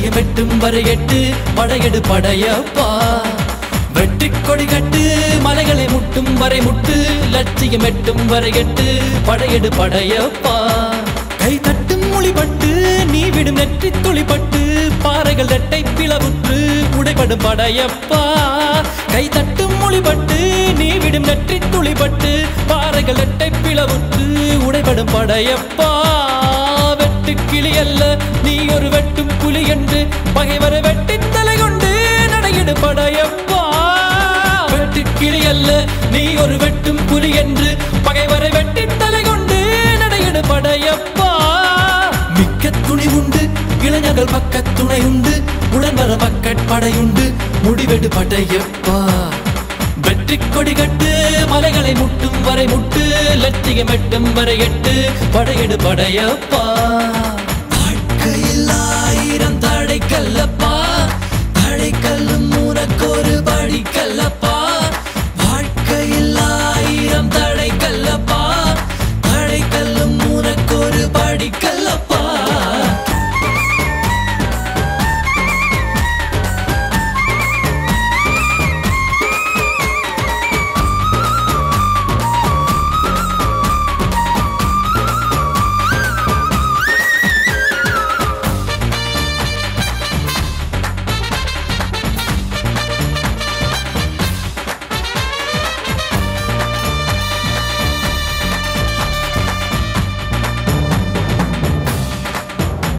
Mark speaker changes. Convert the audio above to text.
Speaker 1: லட்சியம் எட்டும் வரை எட்டு படையெடு படையப்பா வெற்றி கொடி கட்டு மலைகளை முட்டும் வரை முட்டு லட்சியம் எட்டும் வரை எட்டு படையெடு படையப்பா கை தட்டும் மொழிபட்டு நீ விடும் நெற்றி துளிப்பட்டு பாறைகள் ரெட்டை பிளவுற்று உடைபடும் படையப்பா கை தட்டும் மொழிபட்டு நீ விடும் நெற்றி துளிப்பட்டு பாறைகள் ரெட்டை பிளவுற்று உடைபடும் படையப்பா வெட்டு கிளி அல்ல நீ ஒரு வெட்டும் புலி என்று பகைவரை வெட்டி தலை கொண்டு நடையிடு படையப்பா வெட்டு கிளி அல்ல நீ ஒரு வெட்டும் புலி என்று பகைவரை வெட்டி தலை கொண்டு நடையிடு படையப்பா மிக்க துணி உண்டு இளைஞர்கள் பக்க துணை உண்டு உடன் வர பக்கட் படையுண்டு முடிவெடு படையப்பா வெற்றி கொடி கட்டு மலைகளை முட்டும் வரை முட்டு லட்சியம் எட்டும் வரை எட்டு படையெடு படையப்பா